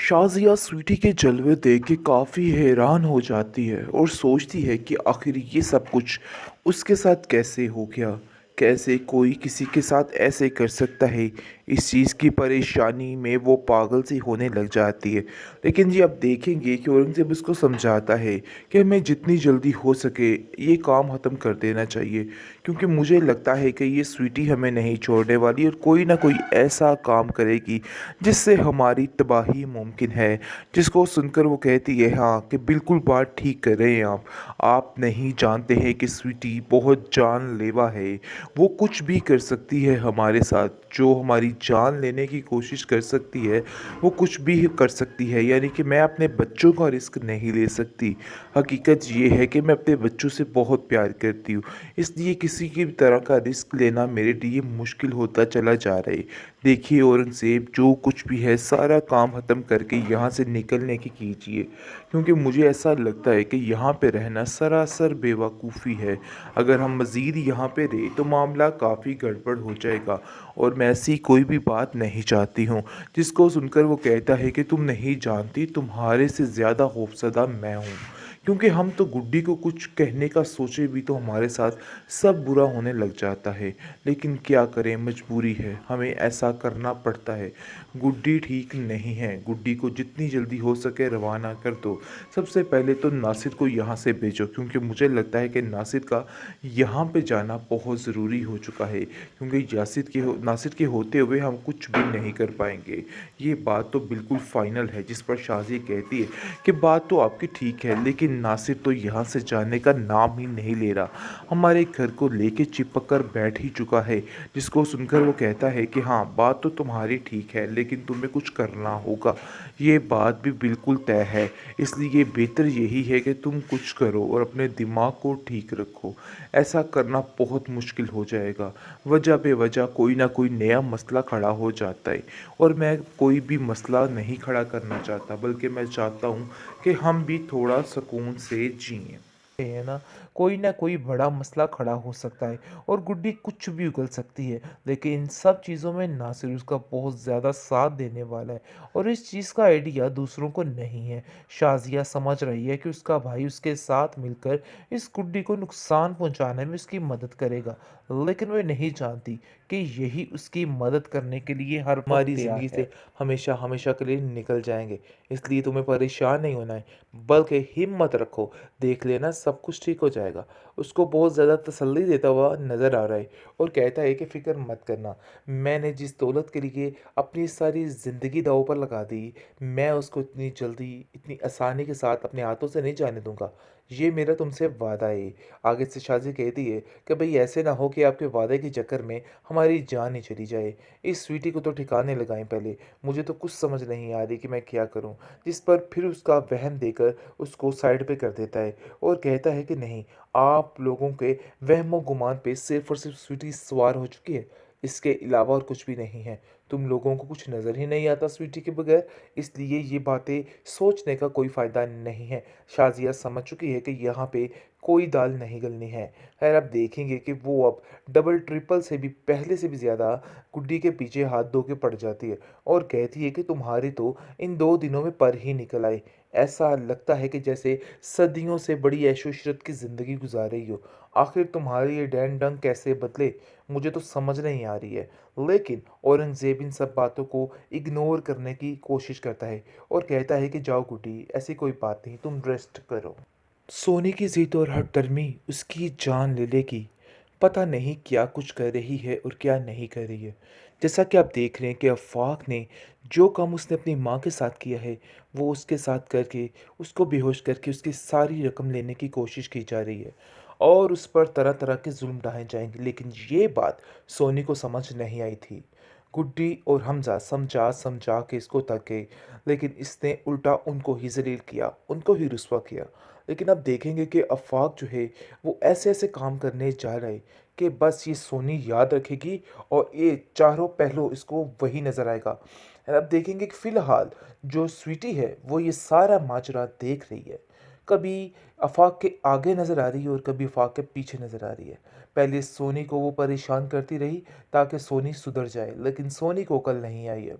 शाज़िया स्वीटी के जलवे देख के काफ़ी हैरान हो जाती है और सोचती है कि आखिर ये सब कुछ उसके साथ कैसे हो गया। कैसे कोई किसी के साथ ऐसे कर सकता है। इस चीज़ की परेशानी में वो पागल सी होने लग जाती है। लेकिन जी अब देखेंगे कि औरंगज़ेब उसको समझाता है कि हमें जितनी जल्दी हो सके ये काम ख़त्म कर देना चाहिए, क्योंकि मुझे लगता है कि ये स्वीटी हमें नहीं छोड़ने वाली और कोई ना कोई ऐसा काम करेगी जिससे हमारी तबाही मुमकिन है। जिसको सुनकर वो कहती है हाँ कि बिल्कुल बात ठीक कर रहे हैं आप नहीं जानते हैं कि स्वीटी बहुत जानलेवा है। वो कुछ भी कर सकती है हमारे साथ, जो हमारी जान लेने की कोशिश कर सकती है वो कुछ भी कर सकती है। यानी कि मैं अपने बच्चों का रिस्क नहीं ले सकती। हकीकत ये है कि मैं अपने बच्चों से बहुत प्यार करती हूँ, इसलिए किसी भी तरह का रिस्क लेना मेरे लिए मुश्किल होता चला जा रहा है। देखिए औरंगज़ेब, जो कुछ भी है सारा काम ख़त्म करके यहाँ से निकलने की कीजिए, क्योंकि मुझे ऐसा लगता है कि यहाँ पे रहना सरासर बेवकूफ़ी है। अगर हम मज़ीद यहाँ पे रहे तो मामला काफ़ी गड़बड़ हो जाएगा और मैं ऐसी कोई भी बात नहीं चाहती हूँ। जिसको सुनकर वो कहता है कि तुम नहीं जानती, तुम्हारे से ज़्यादा खौफज़दा मैं हूँ, क्योंकि हम तो गुड्डी को कुछ कहने का सोचे भी तो हमारे साथ सब बुरा होने लग जाता है। लेकिन क्या करें, मजबूरी है, हमें ऐसा करना पड़ता है। गुड्डी ठीक नहीं है, गुड्डी को जितनी जल्दी हो सके रवाना कर दो। सबसे पहले तो नासिर को यहाँ से भेजो, क्योंकि मुझे लगता है कि नासिर का यहाँ पे जाना बहुत ज़रूरी हो चुका है, क्योंकि नासिर के होते हुए हम कुछ भी नहीं कर पाएंगे। ये बात तो बिल्कुल फाइनल है। जिस पर शाज़ी कहती है कि बात तो आपकी ठीक है, लेकिन नासिर तो यहाँ से जाने का नाम ही नहीं ले रहा, हमारे घर को लेके चिपक कर बैठ ही चुका है। जिसको सुनकर वो कहता है कि हाँ बात तो तुम्हारी ठीक है, लेकिन तुम्हें कुछ करना होगा। ये बात भी बिल्कुल तय है, इसलिए बेहतर यही है कि तुम कुछ करो और अपने दिमाग को ठीक रखो। ऐसा करना बहुत मुश्किल हो जाएगा, वजह बेवजह कोई ना कोई नया मसला खड़ा हो जाता है और मैं कोई भी मसला नहीं खड़ा करना चाहता, बल्कि मैं चाहता हूँ कि हम भी थोड़ा सुकून से जिएं। है ना कोई बड़ा मसला खड़ा हो सकता है और गुड्डी कुछ भी उगल सकती है, लेकिन इन सब चीज़ों में नासिर उसका बहुत ज़्यादा साथ देने वाला है और इस चीज़ का आइडिया दूसरों को नहीं है। शाजिया समझ रही है कि उसका भाई उसके साथ मिलकर इस गुड्डी को नुकसान पहुंचाने में उसकी मदद करेगा, लेकिन वह नहीं जानती कि यही उसकी मदद करने के लिए हर वक्त हमारी तैयार ज़िंदगी है। से हमेशा हमेशा के लिए निकल जाएंगे। इसलिए तुम्हें परेशान नहीं होना है, बल्कि हिम्मत रखो, देख लेना सब कुछ ठीक हो जाएगा। उसको बहुत ज़्यादा तसल्ली देता हुआ नज़र आ रहा है और कहता है कि फ़िक्र मत करना, मैंने जिस दौलत के लिए अपनी सारी ज़िंदगी दांव पर लगा दी, मैं उसको इतनी जल्दी इतनी आसानी के साथ अपने हाथों से नहीं जाने दूंगा। ये मेरा तुमसे वादा है। आगे से शाजी कहती है कि भाई ऐसे ना हो कि आपके वादे के चक्कर में हमारी जान ही चली जाए। इस स्वीटी को तो ठिकाने लगाएं पहले, मुझे तो कुछ समझ नहीं आ रही कि मैं क्या करूं। जिस पर फिर उसका वहम देकर उसको साइड पे कर देता है और कहता है कि नहीं, आप लोगों के वहमो गुमान पे सिर्फ और सिर्फ स्वीटी सवार हो चुकी है, इसके अलावा और कुछ भी नहीं है। तुम लोगों को कुछ नज़र ही नहीं आता स्वीटी के बगैर, इसलिए ये बातें सोचने का कोई फ़ायदा नहीं है। शाजिया समझ चुकी है कि यहाँ पे कोई दाल नहीं गलनी है। खैर अब देखेंगे कि वो अब डबल ट्रिपल से भी पहले से भी ज़्यादा गुड्डी के पीछे हाथ धो के पड़ जाती है और कहती है कि तुम्हारी तो इन 2 दिनों में पर ही निकल आई। ऐसा लगता है कि जैसे सदियों से बड़ी ऐशो-इशरत की ज़िंदगी गुजार रही हो। आखिर तुम्हारी ये डैन-डंग कैसे बदले, मुझे तो समझ नहीं आ रही है। लेकिन औरंगज़ेब इन सब बातों को इग्नोर करने की कोशिश करता है और कहता है कि जाओ गुड्डी, ऐसी कोई बात नहीं, तुम रेस्ट करो। सोने की ज़िद और हठधर्मी उसकी जान ले लेगी। पता नहीं क्या कुछ कर रही है और क्या नहीं कर रही है। जैसा कि आप देख रहे हैं कि आफ़ाक ने जो काम उसने अपनी माँ के साथ किया है, वो उसके साथ करके, उसको बेहोश करके उसकी सारी रकम लेने की कोशिश की जा रही है और उस पर तरह-तरह के ज़ुल्म ढाए जाएँगे। लेकिन ये बात सोनी को समझ नहीं आई थी। गुड्डी और हमज़ा समझा-समझा के इसको तक गए, लेकिन इसने उल्टा उनको ही ज़लील किया, उनको ही रुस्वा किया। लेकिन अब देखेंगे कि आफ़ाक जो है वो ऐसे-ऐसे काम करने जा रहा है कि बस ये सोनी याद रखेगी और ये चारों पहलू इसको वही नज़र आएगा। और अब देखेंगे कि फ़िलहाल जो स्वीटी है वो ये सारा माजरा देख रही है। कभी आफ़ाक के आगे नज़र आ रही है और कभी आफ़ाक के पीछे नज़र आ रही है। पहले सोनी को वो परेशान करती रही ताकि सोनी सुधर जाए, लेकिन सोनी को अकल नहीं आई है।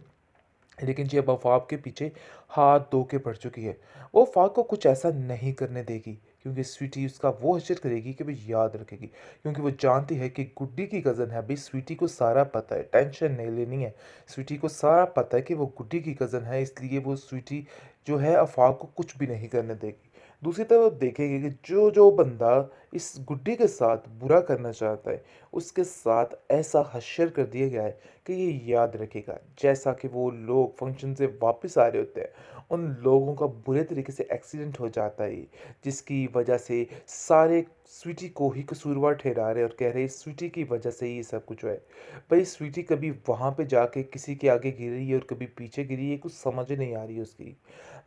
लेकिन जी अब अफ़वाह के पीछे हाथ धो के पड़ चुकी है। वो अफ़वाह को कुछ ऐसा नहीं करने देगी, क्योंकि स्वीटी उसका वो हशर करेगी कि वो याद रखेगी। क्योंकि वो जानती है कि गुड्डी की कज़न है, अभी स्वीटी को सारा पता है, टेंशन नहीं लेनी है। स्वीटी को सारा पता है कि वो गुड्डी की कज़न है, इसलिए वो स्वीटी जो है अफ़वाह को कुछ भी नहीं करने देगी। दूसरी तरफ देखेंगे कि जो बंदा इस गुड्डी के साथ बुरा करना चाहता है, उसके साथ ऐसा हशर कर दिया गया है कि ये याद रखेगा। जैसा कि वो लोग फंक्शन से वापस आ रहे होते हैं, उन लोगों का बुरे तरीके से एक्सीडेंट हो जाता है, जिसकी वजह से सारे स्वीटी को ही कसूरवार ठहरा रहे हैं और कह रहे हैं स्वीटी की वजह से ही ये सब कुछ हुआ है। भाई स्वीटी कभी वहाँ पे जाके किसी के आगे गिरी है और कभी पीछे गिरी है, कुछ समझ ही नहीं आ रही है उसकी।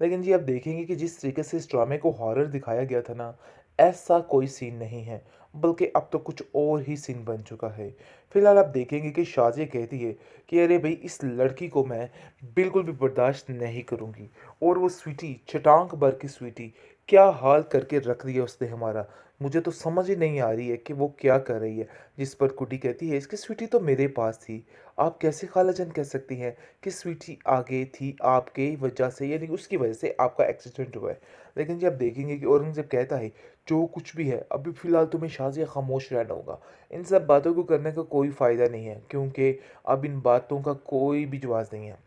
लेकिन जी आप देखेंगे कि जिस तरीके से इस ड्रामे को हॉरर दिखाया गया था ना, ऐसा कोई सीन नहीं है, बल्कि अब तो कुछ और ही सीन बन चुका है। फिलहाल आप देखेंगे कि शाज़िया कहती है कि अरे भई इस लड़की को मैं बिल्कुल भी बर्दाश्त नहीं करूँगी। और वो स्वीटी, छटाक भर की स्वीटी, क्या हाल करके रख दिया उसने हमारा। मुझे तो समझ ही नहीं आ रही है कि वो क्या कर रही है। जिस पर गुड्डी कहती है इसकी स्वीटी तो मेरे पास थी। आप कैसे खालाजान कह सकती हैं कि स्वीटी आगे थी आपके वजह से, यानी उसकी वजह से आपका एक्सीडेंट हुआ है। लेकिन जब देखेंगे कि औरंगज़ेब कहता है जो कुछ भी है अभी फ़िलहाल तुम्हें शाज़िया खामोश रहना होगा। इन सब बातों को करने का कोई फ़ायदा नहीं है, क्योंकि अब इन बातों का कोई भी जवाब नहीं है।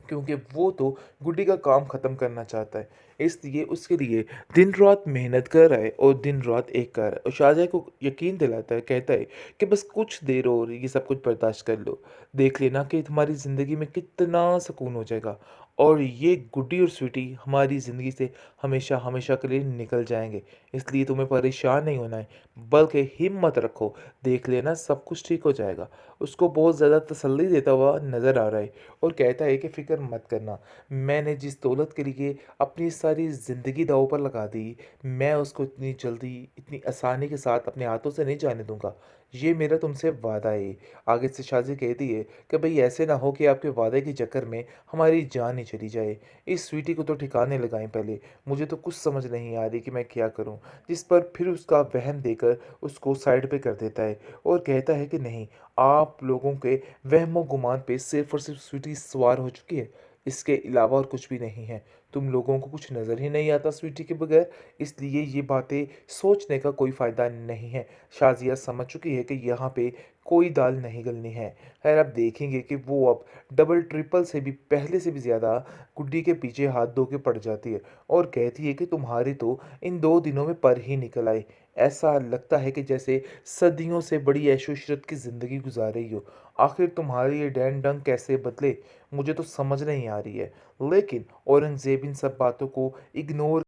क्योंकि वो तो गुड्डी का काम ख़त्म करना चाहता है। इसलिए उसके लिए दिन-रात मेहनत कर रहा है और दिन-रात एक कर रहा है और शाहज़ाद को यकीन दिलाता है, कहता है कि बस कुछ देर और ये सब कुछ बर्दाश्त कर लो। देख लेना कि तुम्हारी ज़िंदगी में कितना सुकून हो जाएगा और ये गुड्डी और स्वीटी हमारी ज़िंदगी से हमेशा-हमेशा के लिए निकल जाएँगे। इसलिए तुम्हें परेशान नहीं होना है, बल्कि हिम्मत रखो, देख लेना सब कुछ ठीक हो जाएगा। उसको बहुत ज़्यादा तसल्ली देता हुआ नज़र आ रहा है और कहता है कि फ़िक्र मत करना, मैंने जिस दौलत के लिए अपनी सारी ज़िंदगी दाँव पर लगा दी, मैं उसको इतनी जल्दी, इतनी आसानी के साथ अपने हाथों से नहीं जाने दूँगा। ये मेरा तुमसे वादा है। आगे से शाज़ी कहती है कि भई ऐसे ना हो कि आपके वादे के चक्कर में हमारी जान ही चली जाए। इस स्वीटी को तो ठिकाने लगाएँ पहले, मुझे तो कुछ समझ नहीं आ रही कि मैं क्या करूँ? जिस पर फिर उसका वहम देकर उसको साइड पे कर देता है और कहता है कि नहीं, आप लोगों के वहमो-गुमान पे सिर्फ़ और सिर्फ़ स्वीटी सवार हो चुकी है। इसके अलावा और कुछ भी नहीं है। तुम लोगों को कुछ नज़र ही नहीं आता स्वीटी के बगैर, इसलिए ये बातें सोचने का कोई फ़ायदा नहीं है। शाज़िया समझ चुकी है कि यहाँ पे कोई दाल नहीं गलनी है। ख़ैर आप देखेंगे कि वो अब डबल ट्रिपल से भी पहले से भी ज़्यादा गुड्डी के पीछे हाथ धो के पड़ जाती है और कहती है कि तुम्हारी तो इन 2 दिनों में पर ही निकल आई। ऐसा लगता है कि जैसे सदियों से बड़ी ऐशो-इशरत की ज़िंदगी गुज़ार रही हो। आखिर तुम्हारे ये डैन-डंग कैसे बदले, मुझे तो समझ नहीं आ रही है। लेकिन औरंगज़ेब इन सब बातों को इग्नोर